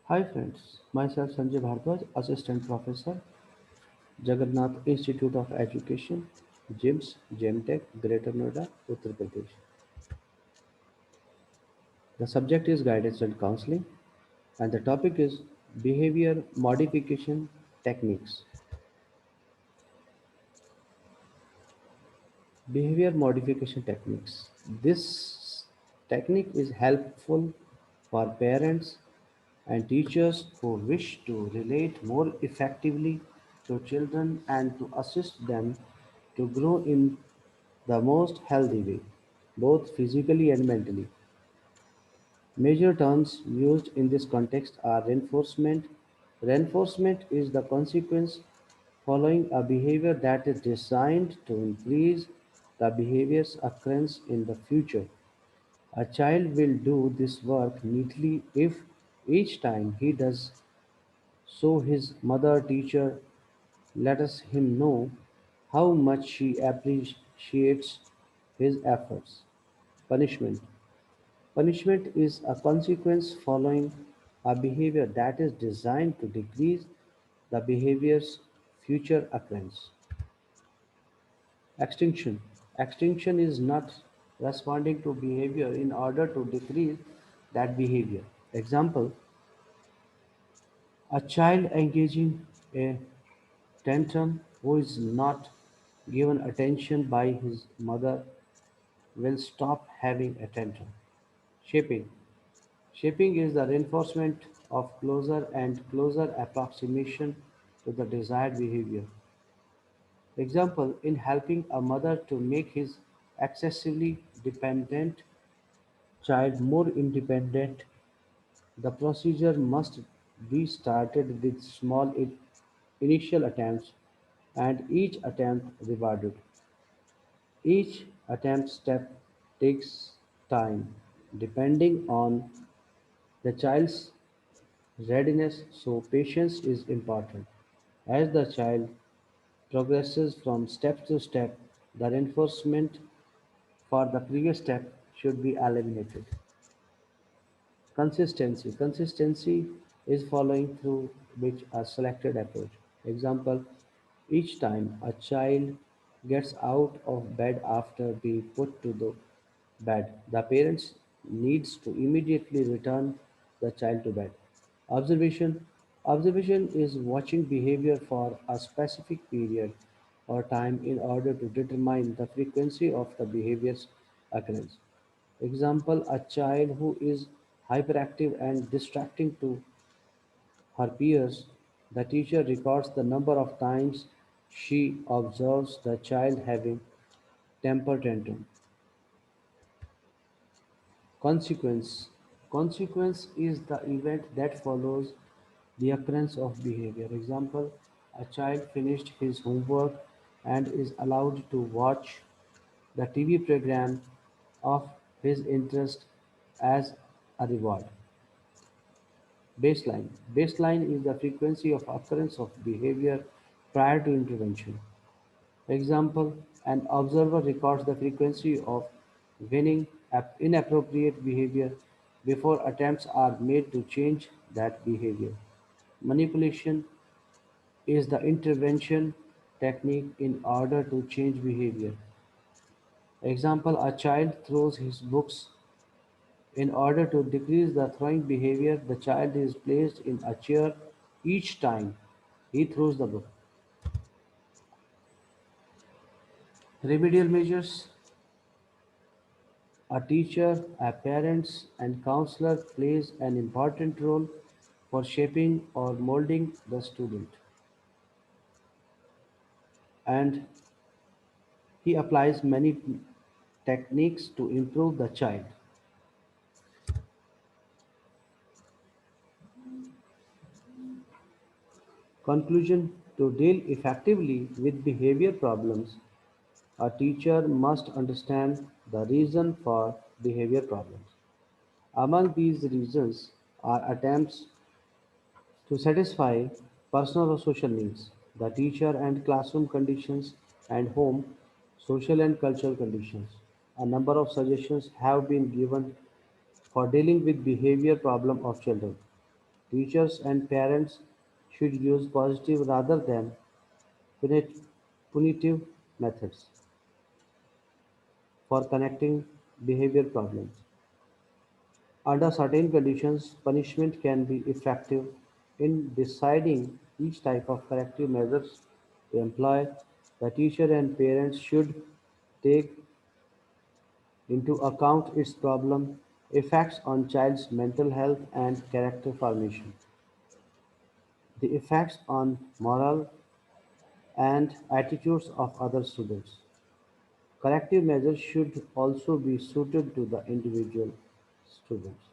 Hi friends, myself Sanjay Bhardwaj, Assistant Professor, Jagannath Institute of Education, JIMS, JMTech, Greater Noida, Uttar Pradesh. The subject is guidance and counseling, and the topic is behavior modification techniques. Behavior modification techniques. This technique is helpful for parents and teachers who wish to relate more effectively to children and to assist them to grow in the most healthy way, both physically and mentally. Major terms used in this context are reinforcement. Reinforcement is the consequence following a behavior that is designed to increase the behavior's occurrence in the future. A child will do this work neatly if each time he does so his mother teacher lets him know how much she appreciates his efforts. Punishment. Punishment is a consequence following a behavior that is designed to decrease the behavior's future occurrence. Extinction. Extinction is not responding to behavior in order to decrease that behavior. Example, a child engaging a tantrum who is not given attention by his mother will stop having a tantrum. Shaping. Shaping is the reinforcement of closer and closer approximation to the desired behavior. Example, in helping a mother to make his excessively dependent child more independent, the procedure must be started with small initial attempts and each attempt rewarded. Each attempt step takes time depending on the child's readiness, so patience is important. As the child progresses from step to step, the reinforcement for the previous step should be eliminated. Consistency. Consistency is following through which a selected approach. Example, each time a child gets out of bed after being put to the bed, the parents needs to immediately return the child to bed. Observation. Observation is watching behavior for a specific period or time in order to determine the frequency of the behavior's occurrence. Example, a child who is hyperactive and distracting to her peers, the teacher records the number of times she observes the child having temper tantrum. Consequence. Consequence is the event that follows the occurrence of behavior. Example, a child finished his homework and is allowed to watch the TV program of his interest as a reward. Baseline. Baseline is the frequency of occurrence of behavior prior to intervention. Example, an observer records the frequency of winning inappropriate behavior before attempts are made to change that behavior. Manipulation is the intervention technique in order to change behavior. Example, a child throws his books. In order to decrease the throwing behavior, the child is placed in a chair each time he throws the book. Remedial measures. A teacher, a parents, and counselor plays an important role for shaping or molding the student, and he applies many techniques to improve the child. Conclusion. To deal effectively with behavior problems, a teacher must understand the reason for behavior problems. Among these reasons are attempts to satisfy personal or social needs, the teacher and classroom conditions, and home, social and cultural conditions. A number of suggestions have been given for dealing with behavior problem of children. Teachers and parents should use positive rather than punit- punitive methods for connecting behavior problems. Under certain conditions, punishment can be effective in deciding each type of corrective measures to employ. The teacher and parents should take into account its problem effects on child's mental health and character formation, the effects on moral and attitudes of other students. Corrective measures should also be suited to the individual students.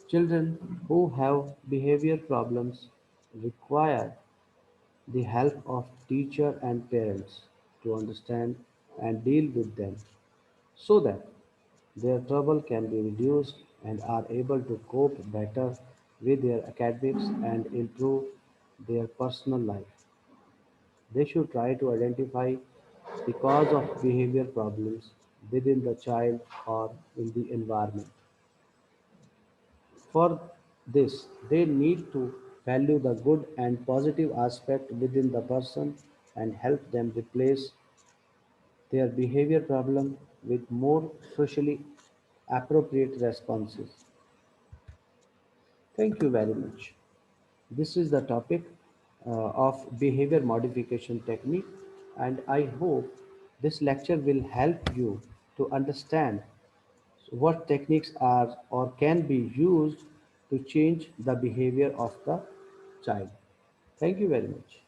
Children who have behavior problems require the help of teacher and parents to understand and deal with them so that their trouble can be reduced and are able to cope better with their academics and improve their personal life. They should try to identify the cause of behavior problems within the child or in the environment. For this, they need to value the good and positive aspect within the person and help them replace their behavior problem with more socially appropriate responses. Thank you very much. This is the topic of behavior modification technique, and I hope this lecture will help you to understand what techniques are or can be used to change the behavior of the child. Thank you very much.